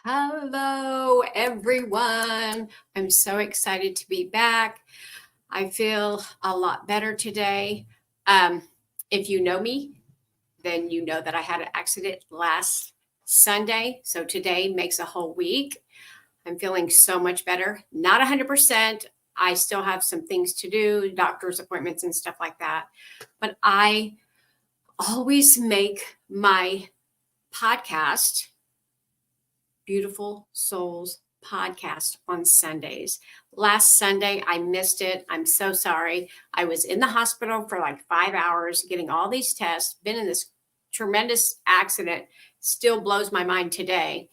Hello, everyone. I'm so excited to be back. I feel a lot better today. Um, if you know me, then you know that I had an accident last Sunday. So today makes a whole week. I'm feeling so much better. Not 100%. I still have some things to do, doctor's appointments and stuff like that. But I always make my podcast Beautiful Souls podcast on Sundays. Last Sunday, I missed it. I'm so sorry. I was in the hospital for like 5 hours getting all these tests, been in this tremendous accident, still blows my mind today.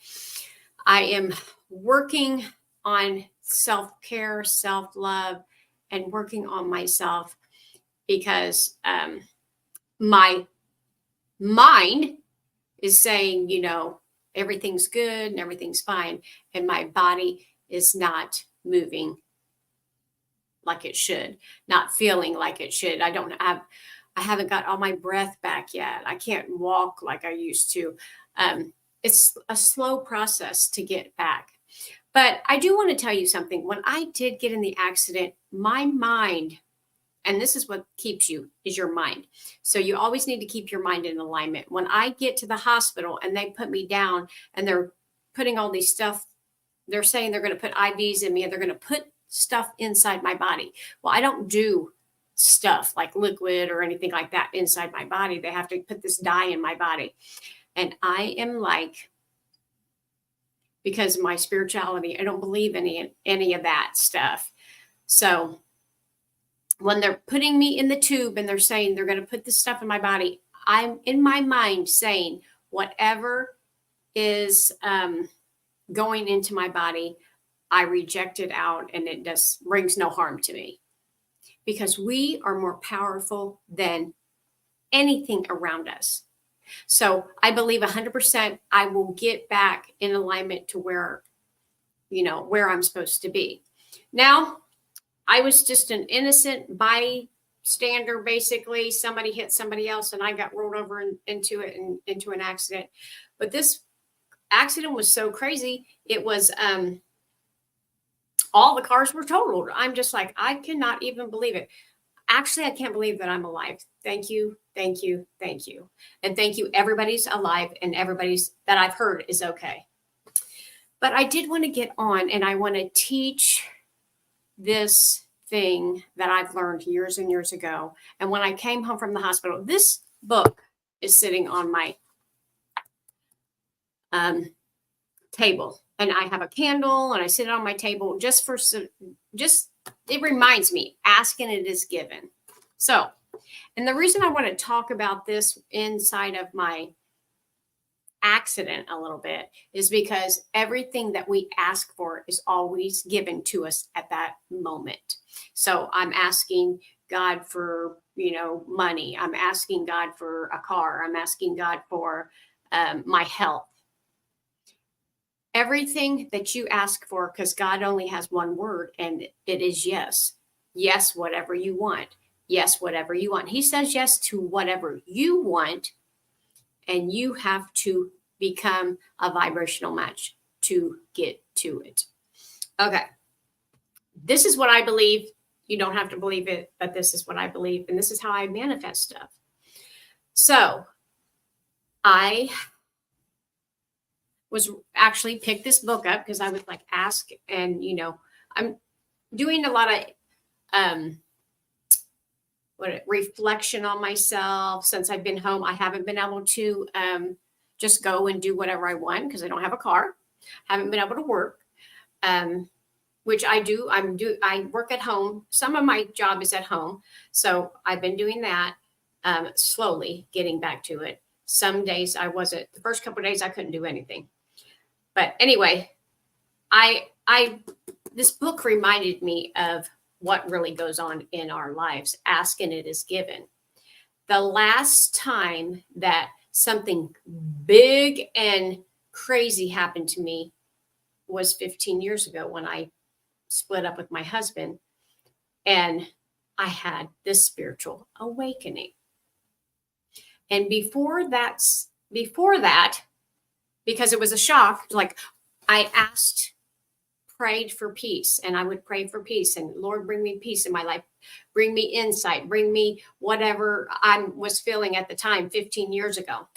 I am working on self care, self love, and working on myself because my mind is saying, everything's good and everything's fine. And my body is not moving like it should, not feeling like it should. I haven't got all my breath back yet. I can't walk like I used to. It's a slow process to get back. But I do want to tell you something. When I did get in the accident, my mind, and this is what keeps you, is your mind. So you always need to keep your mind in alignment. When I get to the hospital and they put me down and they're putting all these stuff, they're saying they're going to put IVs in me and they're going to put stuff inside my body. Well, I don't do stuff like liquid or anything like that inside my body. They have to put this dye in my body. And I am like, because of my spirituality, I don't believe any of that stuff. So when they're putting me in the tube and they're saying they're going to put this stuff in my body, I'm in my mind saying whatever is going into my body, I reject it out and it just brings no harm to me. Because we are more powerful than anything around us. So I believe 100% I will get back in alignment to where I'm supposed to be. Now, I was just an innocent bystander, basically. Somebody hit somebody else and I got rolled over into an accident. But this accident was so crazy. It was all the cars were totaled. I'm just like, I cannot even believe it. Actually, I can't believe that I'm alive. Thank you, thank you, thank you. And thank you, everybody's alive and everybody's that I've heard is okay. But I did want to get on and I want to teach this thing that I've learned years and years ago. And when I came home from the hospital, this book is sitting on my table. And I have a candle and I sit it on my table it reminds me, ask and it is given. So, and the reason I want to talk about this inside of my accident a little bit is because everything that we ask for is always given to us at that moment. So I'm asking God for, money. I'm asking God for a car. I'm asking God for my health. Everything that you ask for, because God only has one word and it is yes. Yes, whatever you want. Yes, whatever you want. He says yes to whatever you want, and you have to become a vibrational match to get to it. Okay. This is what I believe. You don't have to believe it, but this is what I believe. And this is how I manifest stuff. So I was actually picked this book up because I would like ask and, I'm doing a lot of reflection on myself since I've been home. I haven't been able to just go and do whatever I want because I don't have a car. Haven't been able to work, which I do. I work at home. Some of my job is at home. So I've been doing that, slowly getting back to it. Some days I wasn't. The first couple of days I couldn't do anything. But anyway, this book reminded me of what really goes on in our lives. Ask and it is given. The last time that something big and crazy happened to me was 15 years ago when I split up with my husband and I had this spiritual awakening. And before that, because it was a shock, like, I prayed for peace, and I would pray for peace, and Lord, bring me peace in my life, bring me insight, bring me whatever I was feeling at the time 15 years ago.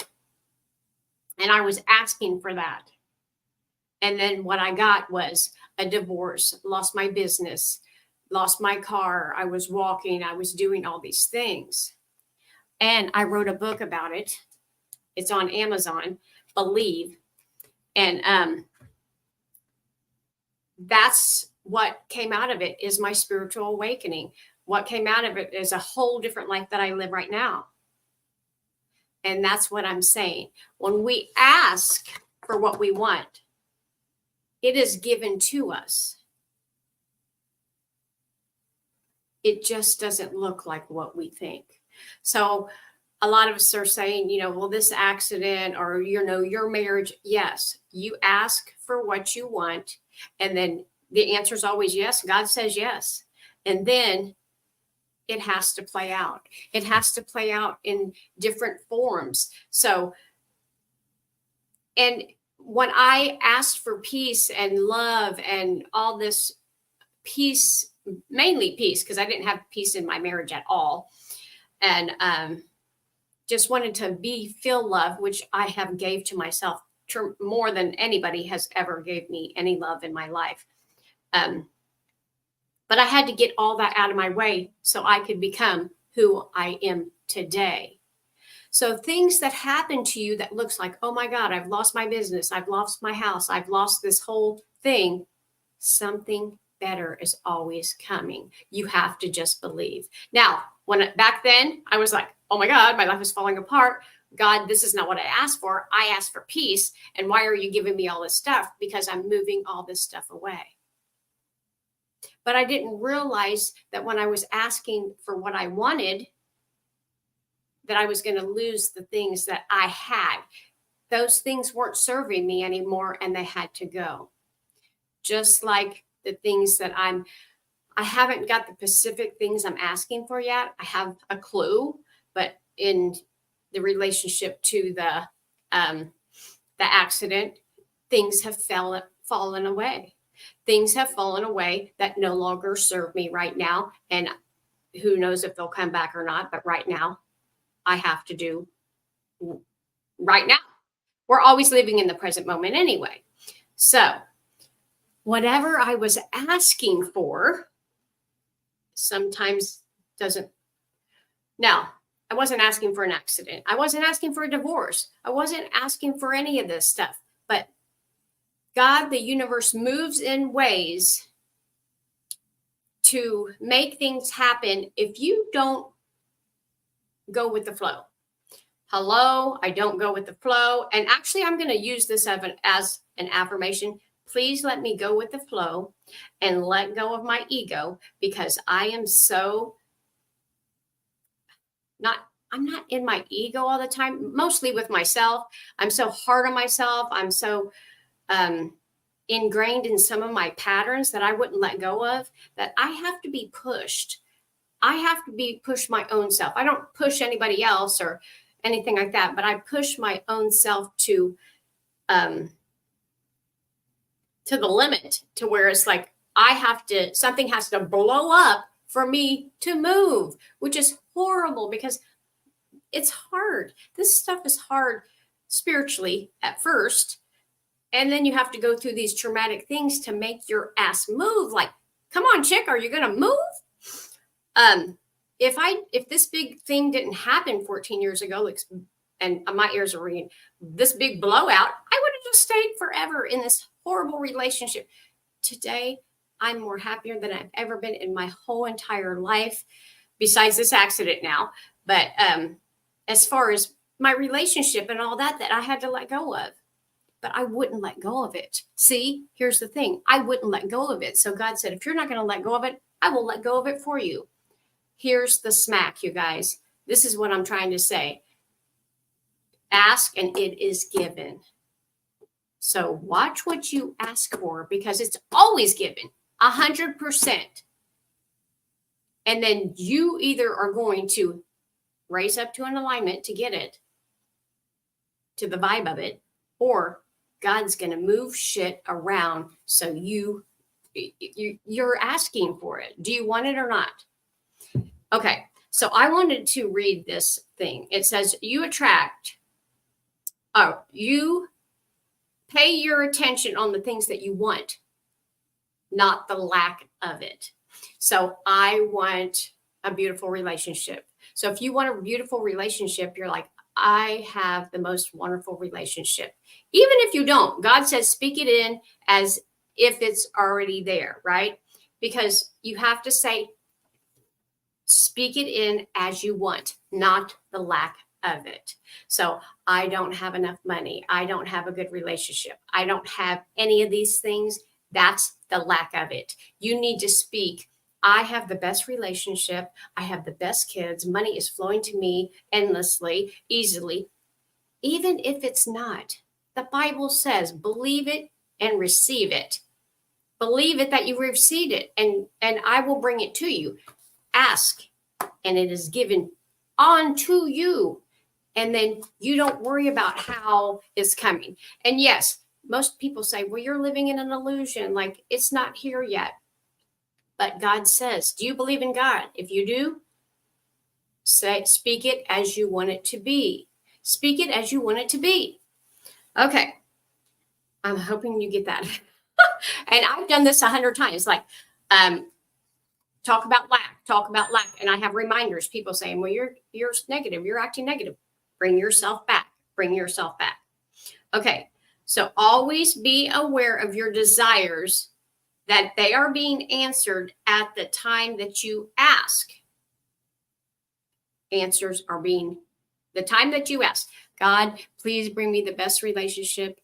And I was asking for that. And then what I got was a divorce, lost my business, lost my car. I was walking, I was doing all these things. And I wrote a book about it. It's on Amazon, Believe. And that's what came out of it, is my spiritual awakening. What came out of it is a whole different life that I live right now. And that's what I'm saying. When we ask for what we want, it is given to us. It just doesn't look like what we think. So a lot of us are saying, well, this accident or, your marriage. Yes, you ask for what you want. And then the answer is always yes. God says yes. And then it has to play out. It has to play out in different forms. So, and when I asked for peace and love and all this peace, mainly peace, because I didn't have peace in my marriage at all. And just wanted to feel love, which I have gave to myself more than anybody has ever gave me any love in my life. But I had to get all that out of my way so I could become who I am today. So things that happen to you that looks like, oh my God, I've lost my business, I've lost my house, I've lost this whole thing. Something better is always coming. You have to just believe. Now, back then I was like, oh my God, my life is falling apart. God, this is not what I asked for. I asked for peace. And why are you giving me all this stuff? Because I'm moving all this stuff away. But I didn't realize that when I was asking for what I wanted, that I was going to lose the things that I had. Those things weren't serving me anymore, and they had to go. Just like the things that I haven't got the specific things I'm asking for yet. I have a clue, but in the relationship to the accident, things have fallen away. Things have fallen away that no longer serve me right now. And who knows if they'll come back or not. But right now, I have to do right now. We're always living in the present moment anyway. So whatever I was asking for sometimes doesn't. Now, I wasn't asking for an accident. I wasn't asking for a divorce. I wasn't asking for any of this stuff. But God, the universe, moves in ways to make things happen if you don't go with the flow. Hello, I don't go with the flow. And actually, I'm going to use this as an affirmation. Please let me go with the flow and let go of my ego, because I am I'm not in my ego all the time, mostly with myself. I'm so hard on myself. I'm so ingrained in some of my patterns that I wouldn't let go of, that I have to be pushed. I have to push my own self. I don't push anybody else or anything like that, but I push my own self to the limit, to where it's like something has to blow up for me to move, which is horrible because it's hard. This stuff is hard spiritually at first. And then you have to go through these traumatic things to make your ass move. Like, come on, chick, are you going to move? If this big thing didn't happen 14 years ago, and my ears are ringing, this big blowout, I would have just stayed forever in this horrible relationship. Today, I'm more happier than I've ever been in my whole entire life, besides this accident now. But as far as my relationship and all that I had to let go of, but I wouldn't let go of it. See, here's the thing. I wouldn't let go of it. So God said, if you're not going to let go of it, I will let go of it for you. Here's the smack, you guys. This is what I'm trying to say. Ask and it is given. So watch what you ask for, because it's always given 100%. And then you either are going to raise up to an alignment to get it, to the vibe of it, or God's going to move shit around so you're asking for it. Do you want it or not? Okay, so I wanted to read this thing. It says you pay your attention on the things that you want, not the lack of it. So I want a beautiful relationship. So if you want a beautiful relationship, you're like, I have the most wonderful relationship. Even if you don't, God says, speak it in as if it's already there, right? Because you have to say, speak it in as you want, not the lack of it. So I don't have enough money. I don't have a good relationship. I don't have any of these things. That's the lack of it. You need to speak, I have the best relationship. I have the best kids. Money is flowing to me endlessly, easily. Even if it's not, the Bible says, believe it and receive it. Believe it that you received it, and I will bring it to you. Ask, and it is given unto you. And then you don't worry about how it's coming. And yes, most people say, well, you're living in an illusion, like it's not here yet. But God says, do you believe in God? If you do, speak it as you want it to be. Speak it as you want it to be. Okay. I'm hoping you get that. And I've done this 100 times. Like, talk about lack. And I have reminders, people saying, well, you're negative. You're acting negative. Bring yourself back. Okay. So always be aware of your desires, that they are being answered at the time that you ask. Answers are being, the time that you ask, God, please bring me the best relationship,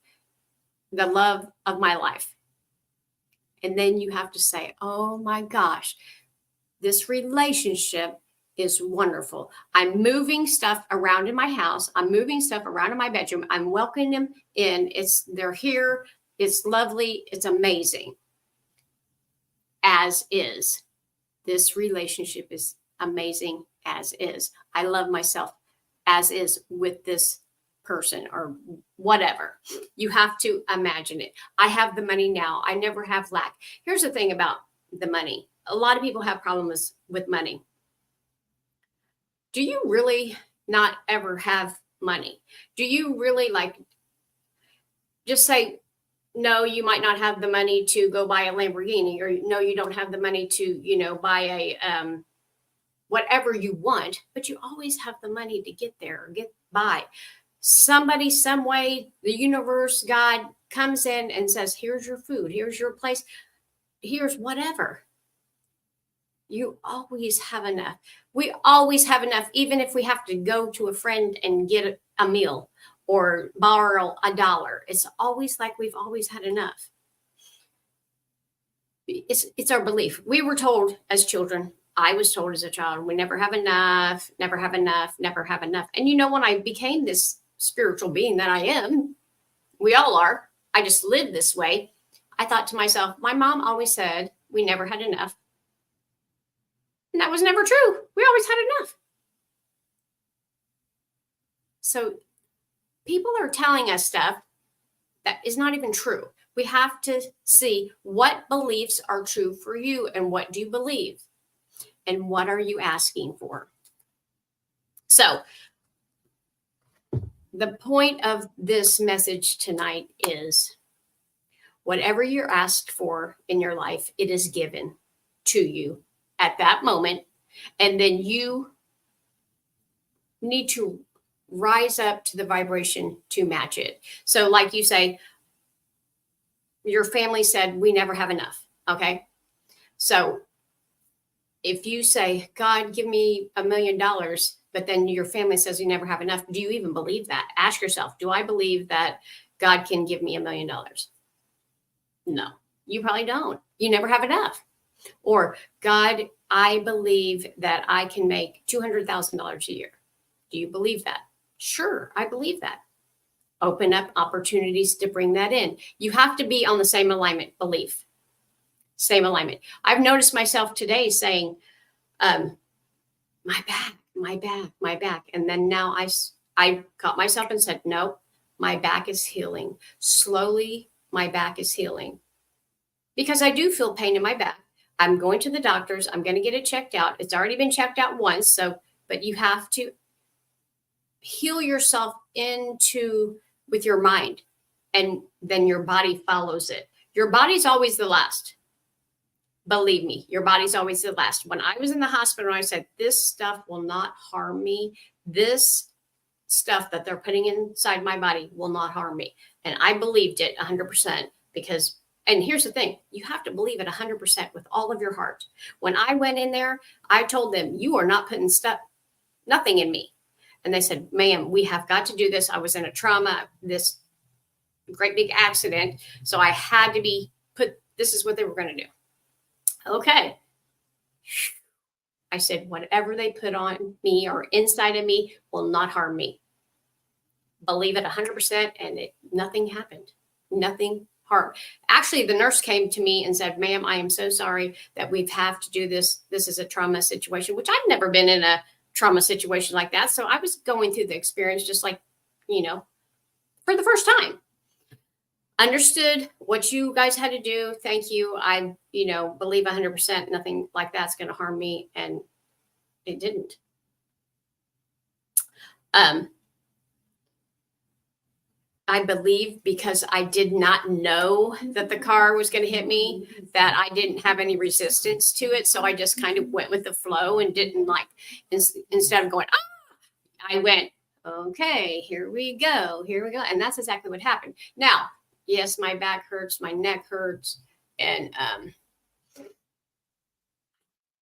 the love of my life. And then you have to say, oh my gosh, this relationship is wonderful. I'm moving stuff around in my house. I'm moving stuff around in my bedroom. I'm welcoming them in. They're here. It's lovely. It's amazing. As is. This relationship is amazing as is. I love myself as is with this person or whatever. You have to imagine it. I have the money now. I never have lack. Here's the thing about the money. A lot of people have problems with money. Do you really not ever have money? Do you really just say, no, you might not have the money to go buy a Lamborghini, or no, you don't have the money to, buy a, whatever you want, but you always have the money to get there or get by. Somebody, some way, the universe, God comes in and says, here's your food, here's your place, here's whatever. You always have enough. We always have enough, even if we have to go to a friend and get a meal or borrow $1. It's always like we've always had enough. It's our belief. We were told as children, I was told as a child, we never have enough, never have enough, never have enough. And when I became this spiritual being that I am, we all are, I just lived this way. I thought to myself, my mom always said we never had enough. And that was never true. We always had enough. So people are telling us stuff that is not even true. We have to see what beliefs are true for you, and what do you believe, and what are you asking for. So the point of this message tonight is, whatever you're asked for in your life, it is given to you at that moment. And then you need to rise up to the vibration to match it. So like you say, your family said, we never have enough. Okay. So if you say, God, give me $1 million, but then your family says you never have enough, do you even believe that? Ask yourself, do I believe that God can give me $1 million? No, you probably don't. You never have enough. Or, God, I believe that I can make $200,000 a year. Do you believe that? Sure, I believe that. Open up opportunities to bring that in. You have to be on the same alignment, belief. Same alignment. I've noticed myself today saying, my back. And then now I caught myself and said, no, my back is healing. Slowly, my back is healing. Because I do feel pain in my back. I'm going to the doctors. I'm going to get it checked out. It's already been checked out once. So, but you have to heal yourself into with your mind, and then your body follows it. Your body's always the last. Believe me, your body's always the last. When I was in the hospital, I said, this stuff will not harm me. This stuff that they're putting inside my body will not harm me. And I believed it 100% because, and here's the thing, you have to believe it 100% with all of your heart. When I went in there, I told them, you are not putting nothing in me. And they said, ma'am, we have got to do this. I was in a trauma, this great big accident. So I had to be put, this is what they were going to do. Okay. I said, whatever they put on me or inside of me will not harm me. Believe it 100%. And nothing happened. Nothing harmed. Actually, the nurse came to me and said, ma'am, I am so sorry that we have to do this. This is a trauma situation, which I've never been in a trauma situation like that. So I was going through the experience just like, for the first time. Understood what you guys had to do. Thank you. I, believe 100% nothing like that's going to harm me. And it didn't. I believe because I did not know that the car was going to hit me, that I didn't have any resistance to it. So I just kind of went with the flow and didn't instead of going, I went, okay, here we go. And that's exactly what happened. Now, yes, my back hurts, my neck hurts, and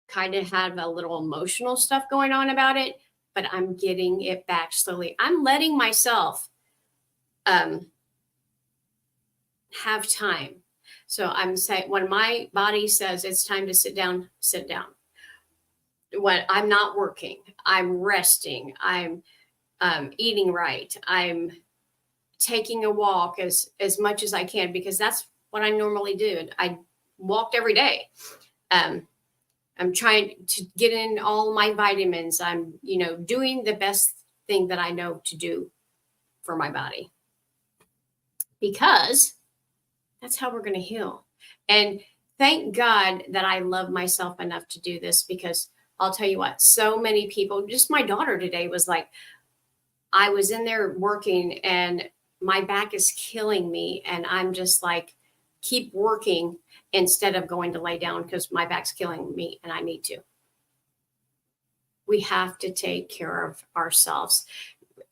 kind of have a little emotional stuff going on about it, but I'm getting it back slowly. I'm letting myself have time. So I'm saying, when my body says it's time to sit down, sit down. When I'm not working, I'm resting, I'm eating right, I'm taking a walk as much as I can, because that's what I normally do. I walked every day. I'm trying to get in all my vitamins. I'm, doing the best thing that I know to do for my body, because that's how we're going to heal. And thank God that I love myself enough to do this, because I'll tell you what, so many people, just my daughter today was like, I was in there working and my back is killing me. And I'm just like, keep working instead of going to lay down because my back's killing me and I need to. We have to take care of ourselves,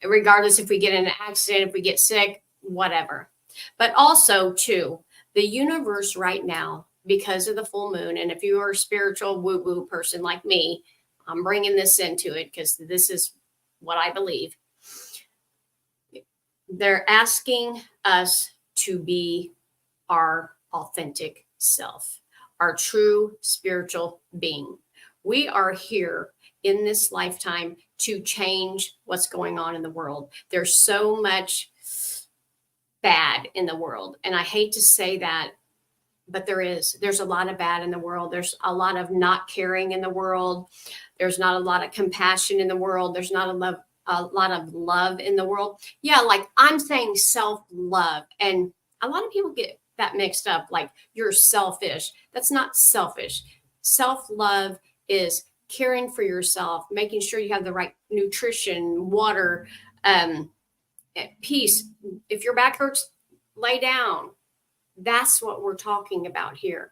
regardless if we get in an accident, if we get sick, whatever. But also, too, the universe right now, because of the full moon, and if you are a spiritual woo-woo person like me, I'm bringing this into it because this is what I believe. They're asking us to be our authentic self, our true spiritual being. We are here in this lifetime to change what's going on in the world. There's so much bad in the world. And I hate to say that, but there's a lot of bad in the world. There's a lot of not caring in the world. There's not a lot of compassion in the world. There's not a lot of love in the world. Yeah, like I'm saying self-love. And a lot of people get that mixed up, like you're selfish. That's not selfish. Self-love is caring for yourself, making sure you have the right nutrition, water, peace. If your back hurts, lay down. That's what we're talking about here.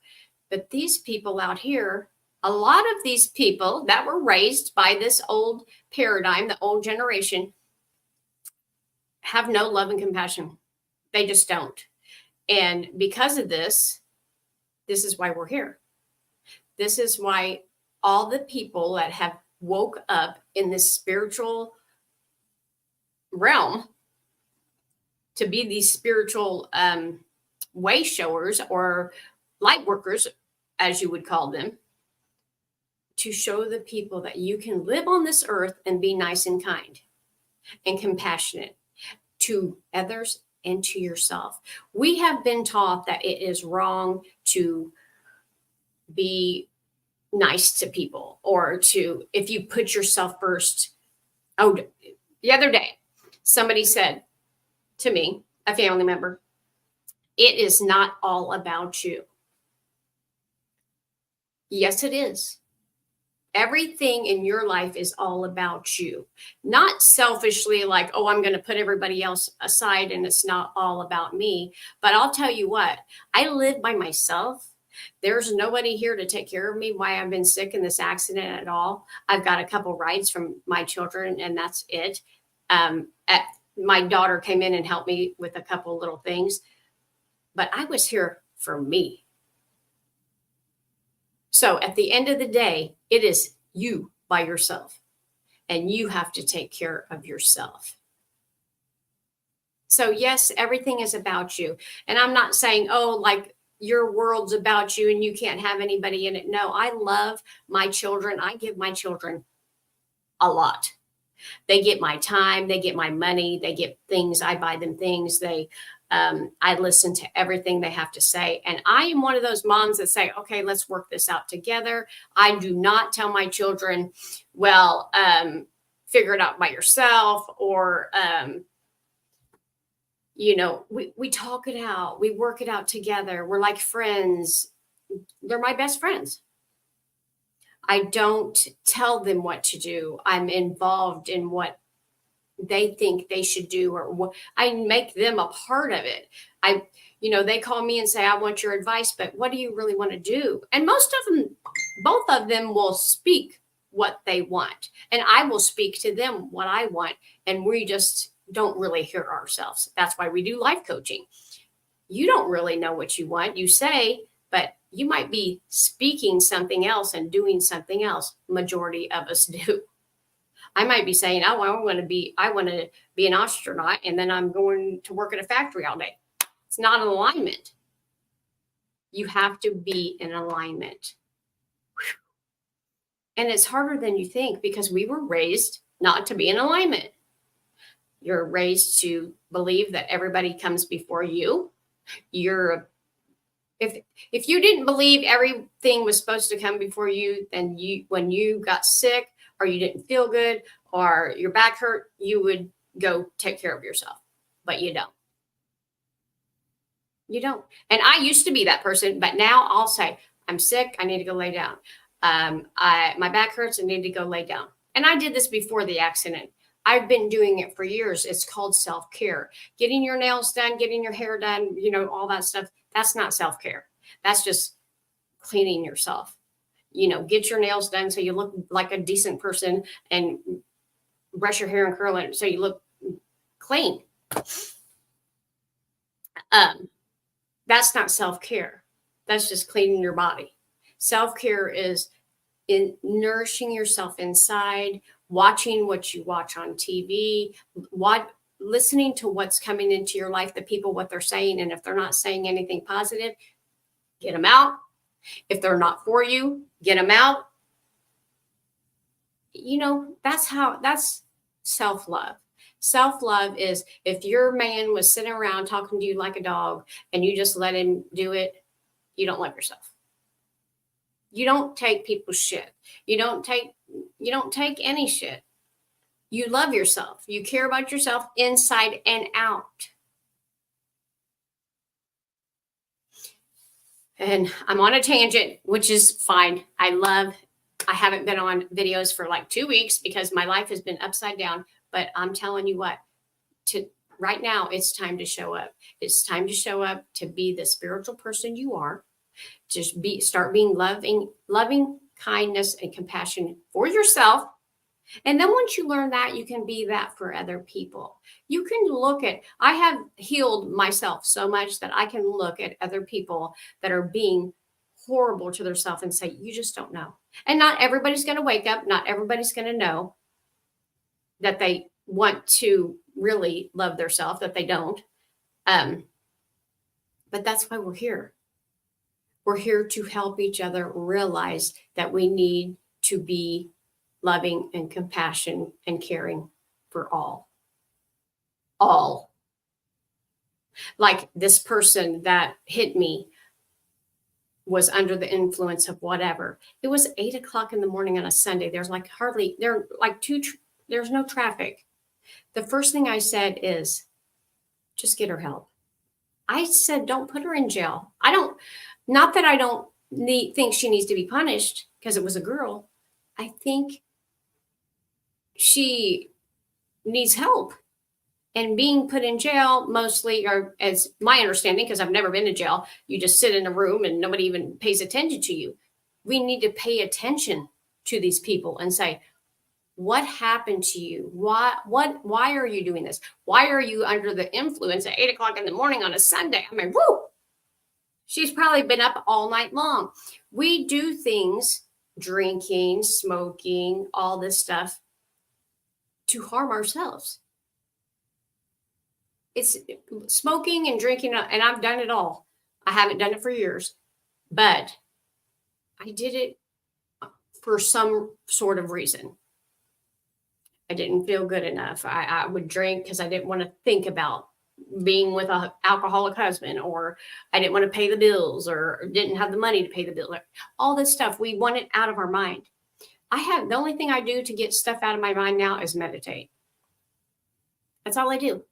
But these people out here, a lot of these people that were raised by this old paradigm, the old generation, have no love and compassion. They just don't. And because of this is why we're here. This is why all the people that have woke up in this spiritual realm to be these spiritual way showers or light workers, as you would call them, to show the people that you can live on this earth and be nice and kind and compassionate to others and to yourself. We have been taught that it is wrong to be nice to people, or to, if you put yourself first. Oh, the other day, somebody said, to me, a family member, it is not all about you. Yes, it is. Everything in your life is all about you, not selfishly like, oh, I'm going to put everybody else aside and it's not all about me. But I'll tell you what, I live by myself. There's nobody here to take care of me while I've been sick in this accident at all. I've got a couple rides from my children, and that's it. My daughter came in and helped me with a couple little things, but I was here for me. So at the end of the day, it is you by yourself, and you have to take care of yourself. So, yes, everything is about you. And I'm not saying, oh, like your world's about you and you can't have anybody in it. No, I love my children. I give my children a lot. They get my time, they get my money, they get things. I buy them things. I listen to everything they have to say. And I am one of those moms that say, okay, let's work this out together. I do not tell my children, well, figure it out by yourself, or, we talk it out. We work it out together. We're like friends. They're my best friends. I don't tell them what to do. I'm involved in what they think they should do, or what I make them a part of it. They call me and say, I want your advice, but what do you really want to do? And most of them, both of them will speak what they want, and I will speak to them what I want. And we just don't really hear ourselves. That's why we do life coaching. You don't really know what you want. You say, but you might be speaking something else and doing something else. Majority of us do. I might be saying, oh, I want to be an astronaut, and then I'm going to work at a factory all day. It's not an alignment. You have to be in alignment. And it's harder than you think, because we were raised not to be in alignment. You're raised to believe that everybody comes before you. If you didn't believe everything was supposed to come before you, then when you got sick, or you didn't feel good, or your back hurt, you would go take care of yourself. But you don't. You don't. And I used to be that person, but now I'll say, I'm sick, I need to go lay down. My back hurts, I need to go lay down. And I did this before the accident. I've been doing it for years. It's called self-care. Getting your nails done, getting your hair done, all that stuff. That's not self-care. That's just cleaning yourself. Get your nails done so you look like a decent person, and brush your hair and curl it so you look clean. That's not self-care. That's just cleaning your body. Self-care is in nourishing yourself inside, watching what you watch on TV, listening to what's coming into your life, the people, what they're saying. And if they're not saying anything positive, get them out. If they're not for you, get them out. That's self-love. Self-love is, if your man was sitting around talking to you like a dog and you just let him do it, you don't love yourself. You don't take people's shit. You don't take any shit. You love yourself. You care about yourself inside and out. And I'm on a tangent, which is fine. I haven't been on videos for like 2 weeks because my life has been upside down. But I'm telling you what, right now, it's time to show up. It's time to show up to be the spiritual person you are. Just start being loving kindness and compassion for yourself. And then once you learn that, you can be that for other people. You can I have healed myself so much that I can look at other people that are being horrible to themselves and say, you just don't know. And not everybody's going to wake up. Not everybody's going to know that they want to really love themselves, that they don't. But that's why we're here. We're here to help each other realize that we need to be loving and compassion and caring for all. All. Like this person that hit me was under the influence of whatever. It was 8:00 in the morning on a Sunday. There's no traffic. The first thing I said is, just get her help. I said, don't put her in jail. Not that I don't think she needs to be punished because it was a girl. I think she needs help. And being put in jail mostly, or as my understanding, because I've never been to jail, you just sit in a room and nobody even pays attention to you. We need to pay attention to these people and say, what happened to you? Why are you doing this? Why are you under the influence at 8 o'clock in the morning on a Sunday? I mean, whoo, she's probably been up all night long. We do things, drinking, smoking, all this stuff, to harm ourselves. It's smoking and drinking, and I've done it all. I haven't done it for years, but I did it for some sort of reason. I didn't feel good enough. I would drink because I didn't want to think about being with an alcoholic husband, or I didn't want to pay the bills, or didn't have the money to pay the bill. All this stuff, we want it out of our mind. The only thing I do to get stuff out of my mind now is meditate. That's all I do.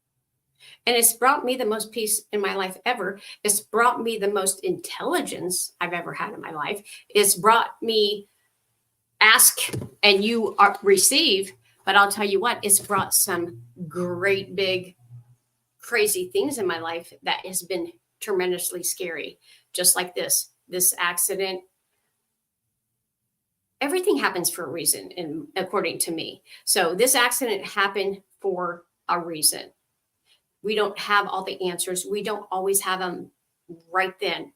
And it's brought me the most peace in my life ever. It's brought me the most intelligence I've ever had in my life. It's brought me ask and you receive. But I'll tell you what, it's brought some great big crazy things in my life that has been tremendously scary. Just like this accident. Everything happens for a reason, and according to me. So this accident happened for a reason. We don't have all the answers. We don't always have them right then.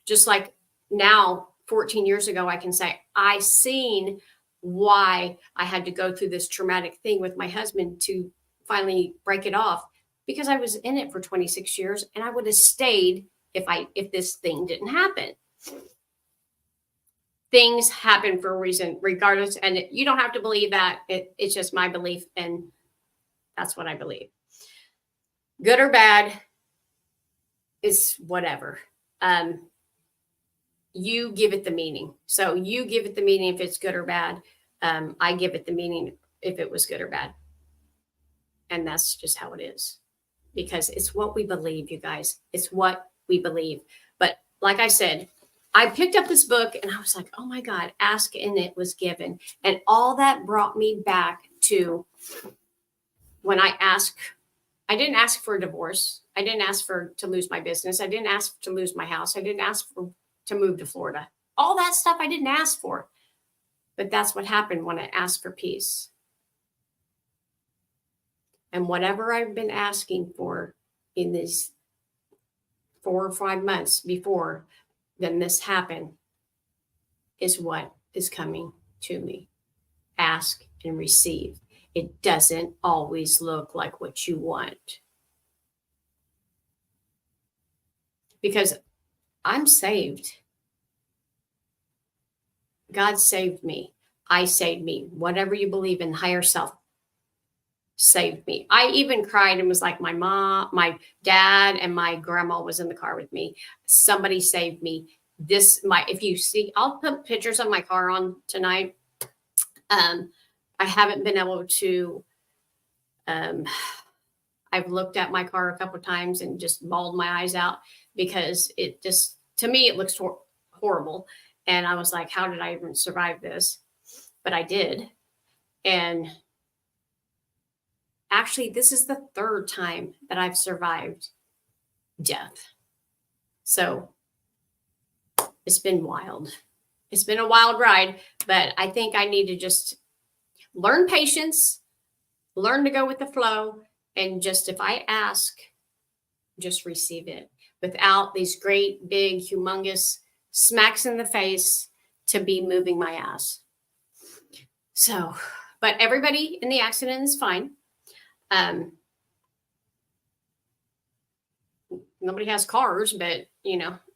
Just like now, 14 years ago, I can say, I seen why I had to go through this traumatic thing with my husband to finally break it off, because I was in it for 26 years and I would have stayed if this thing didn't happen. Things happen for a reason, regardless. And you don't have to believe that. It's just my belief. And that's what I believe. Good or bad is whatever. You give it the meaning. So you give it the meaning if it's good or bad. I give it the meaning if it was good or bad. And that's just how it is. Because it's what we believe, you guys. It's what we believe. But like I said, I picked up this book and I was like, oh my God, ask and it was given. And all that brought me back to when I didn't ask for a divorce. I didn't ask to lose my business. I didn't ask to lose my house. I didn't ask to move to Florida. All that stuff I didn't ask for. But that's what happened when I asked for peace. And whatever I've been asking for in these 4 or 5 months before then this happened is what is coming to me. Ask and receive. It doesn't always look like what you want. Because I'm saved. God saved me. I saved me. Whatever you believe in, higher self saved me. I even cried and was like, my mom, my dad, and my grandma was in the car with me. Somebody saved me. If you see, I'll put pictures of my car on tonight. I haven't been able to, I've looked at my car a couple of times and just bawled my eyes out because it just, to me, it looks horrible. And I was like, how did I even survive this? But I did. And actually, this is the 3rd time that I've survived death. So it's been wild. It's been a wild ride, but I think I need to just learn patience, learn to go with the flow, and just if I ask, just receive it without these great, big, humongous smacks in the face to be moving my ass. So, but everybody in the accident is fine. Nobody has cars, but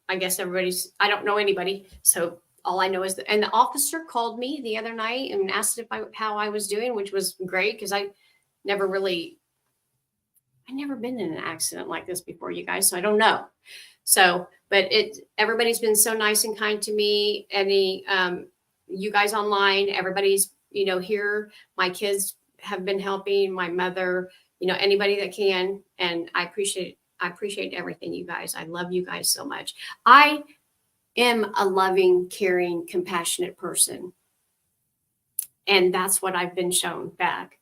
I guess I don't know anybody. So all I know is and the officer called me the other night and asked how I was doing, which was great because I never been in an accident like this before, you guys. So I don't know. So, but everybody's been so nice and kind to me. You guys online, everybody's, here, my kids have been helping, my mother, anybody that can. And I appreciate everything, you guys. I love you guys so much. I am a loving, caring, compassionate person. And that's what I've been shown back.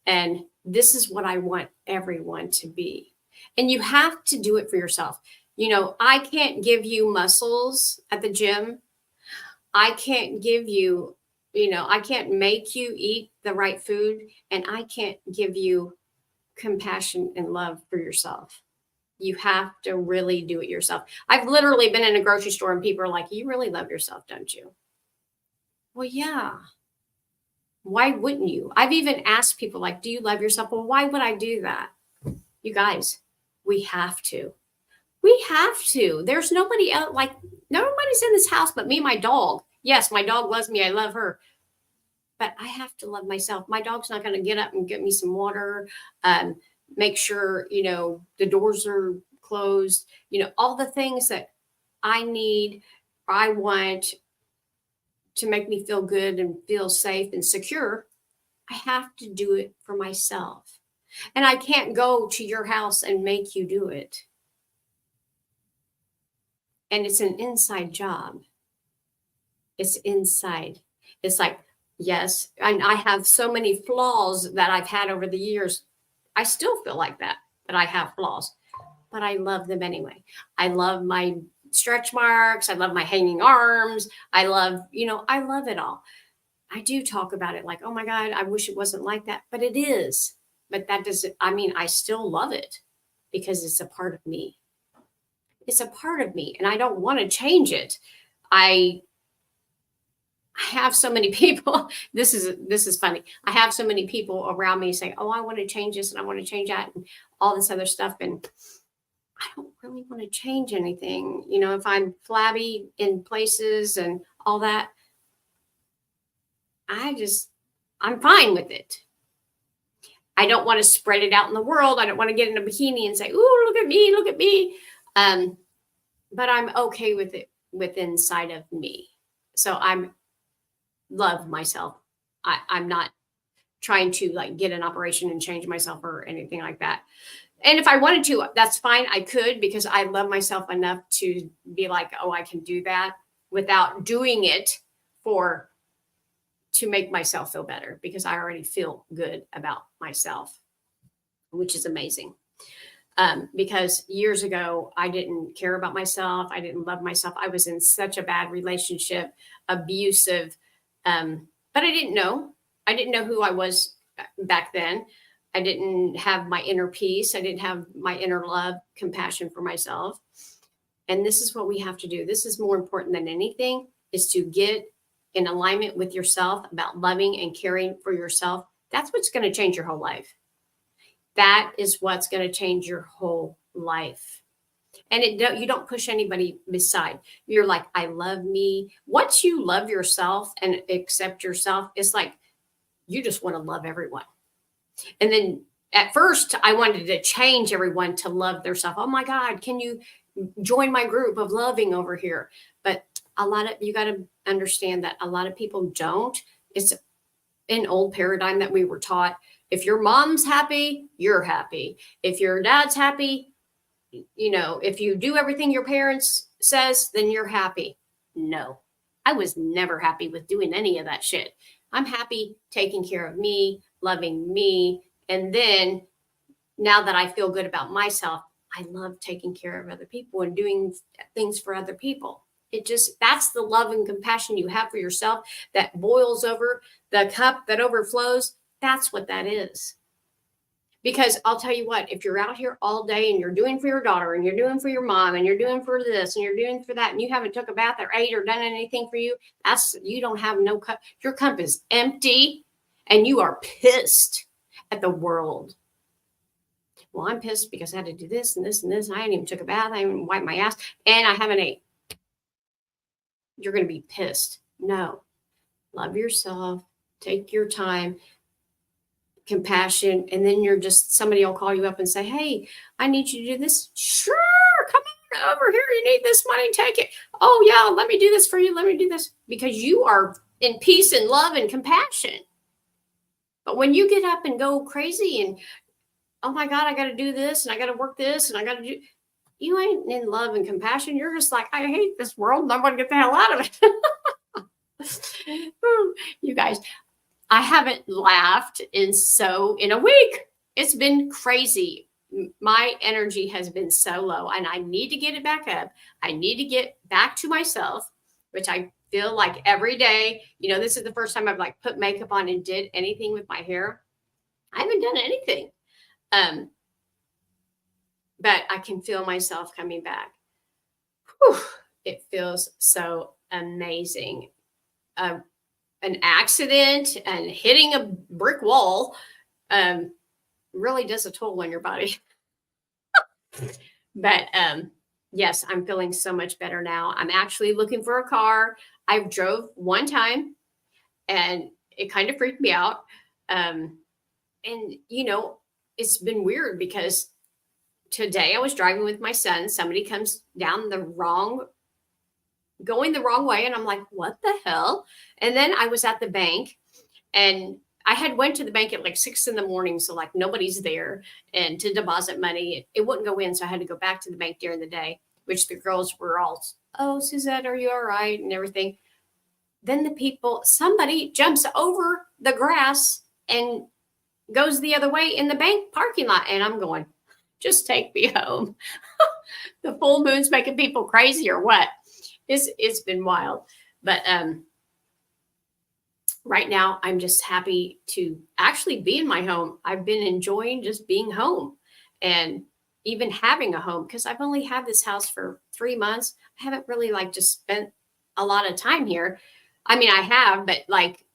And this is what I want everyone to be. And you have to do it for yourself. I can't give you muscles at the gym. I can't give you, I can't make you eat the right food. And I can't give you compassion and love for yourself. You have to really do it yourself. I've literally been in a grocery store and people are like, you really love yourself, don't you? Well, yeah. Why wouldn't you? I've even asked people like, do you love yourself? Well, why would I do that? You guys, we have to. We have to. There's nobody else, like nobody's in this house but me and my dog. Yes, my dog loves me. I love her. But I have to love myself. My dog's not going to get up and get me some water, make sure, the doors are closed, all the things that I need, I want to make me feel good and feel safe and secure. I have to do it for myself. And I can't go to your house and make you do it. And it's an inside job. It's inside. It's like, yes, and I have so many flaws that I've had over the years. I still feel like that I have flaws, but I love them anyway. I love my stretch marks. I love my hanging arms. I love it all. I do talk about it like, oh my God, I wish it wasn't like that, but it is. But that doesn't, I still love it because it's a part of me. It's a part of me and I don't want to change it. I have so many people. This is funny. I have so many people around me saying, oh, I want to change this and I want to change that and all this other stuff. And I don't really want to change anything. If I'm flabby in places and all that, I'm fine with it. I don't want to spread it out in the world. I don't want to get in a bikini and say, ooh, look at me, look at me. But I'm okay with it within inside of me. So I'm love myself. I'm not trying to like get an operation and change myself or anything like that. And if I wanted to, that's fine. I could, because I love myself enough to be like, oh, I can do that without doing it to make myself feel better, because I already feel good about myself, which is amazing. Because years ago, I didn't care about myself. I didn't love myself. I was in such a bad relationship, abusive. But I didn't know. I didn't know who I was back then. I didn't have my inner peace. I didn't have my inner love, compassion for myself. And this is what we have to do. This is more important than anything, is to get in alignment with yourself about loving and caring for yourself. That's what's going to change your whole life. That is what's going to change your whole life. And you don't push anybody beside. You're like, I love me. Once you love yourself and accept yourself, it's like you just want to love everyone. And then at first, I wanted to change everyone to love themselves. Oh my God, can you join my group of loving over here? But you got to understand that a lot of people don't. It's an old paradigm that we were taught. If your mom's happy, you're happy. If your dad's happy, if you do everything your parents says, then you're happy. No, I was never happy with doing any of that shit. I'm happy taking care of me, loving me. And then now that I feel good about myself, I love taking care of other people and doing things for other people. That's the love and compassion you have for yourself that boils over, the cup that overflows. That's what that is. Because I'll tell you what, if you're out here all day and you're doing for your daughter and you're doing for your mom and you're doing for this and you're doing for that and you haven't took a bath or ate or done anything for you, you don't have no cup. Your cup is empty and you are pissed at the world. Well, I'm pissed because I had to do this and this and this. And I didn't even took a bath. I didn't wipe my ass and I haven't ate. You're going to be pissed. No, love yourself. Take your time. Compassion, and then somebody will call you up and say, hey, I need you to do this. Sure, come on over here, you need this money, take it. Oh yeah, let me do this for you, let me do this, because you are in peace and love and compassion. But when you get up and go crazy and oh my God, I got to do this and I got to work this and I got to do. You ain't in love and compassion. You're just like, I hate this world and I want to get the hell out of it. You guys, I haven't laughed in a week. It's been crazy. My energy has been so low and I need to get it back up. I need to get back to myself, which I feel like every day. This is the first time I've like put makeup on and did anything with my hair. I haven't done anything. But I can feel myself coming back. Whew, it feels so amazing. An accident and hitting a brick wall really does a toll on your body. But yes, I'm feeling so much better now. I'm actually looking for a car. I drove one time and it kind of freaked me out. And it's been weird because today I was driving with my son. Somebody comes down going the wrong way. And I'm like, what the hell? And then I was at the bank and I had went to the bank at like 6 a.m. So like nobody's there and to deposit money, it wouldn't go in. So I had to go back to the bank during the day, which the girls were all, oh, Suzette, are you all right? And everything. Then somebody jumps over the grass and goes the other way in the bank parking lot. And I'm going, just take me home. The full moon's making people crazy or what? It's been wild. But right now I'm just happy to actually be in my home. I've been enjoying just being home and even having a home because I've only had this house for 3 months. I haven't really like just spent a lot of time here. I mean, I have, but like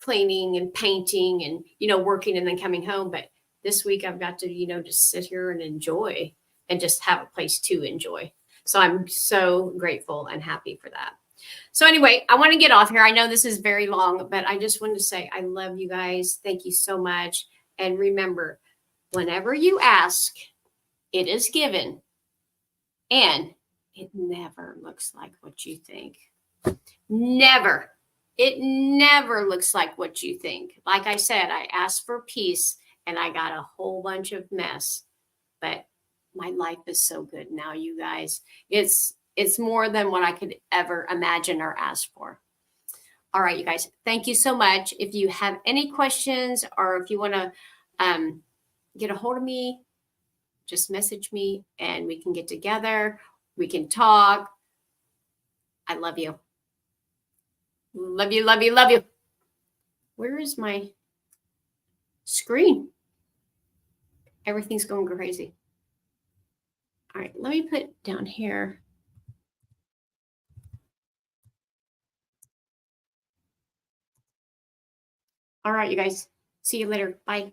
cleaning and painting and, working and then coming home. But this week I've got to, just sit here and enjoy and just have a place to enjoy. So I'm so grateful and happy for that. So anyway, I want to get off here. I know this is very long, but I just wanted to say I love you guys. Thank you so much. And remember, whenever you ask, it is given. And it never looks like what you think. Never. It never looks like what you think. Like I said, I asked for peace and I got a whole bunch of mess. But my life is so good now, you guys. It's more than what I could ever imagine or ask for. All right, you guys, thank you so much. If you have any questions or if you want to get a hold of me, just message me and we can get together. We can talk. I love you. Love you, love you, love you. Where is my screen? Everything's going crazy. All right, let me put down here. All right, you guys. See you later. Bye.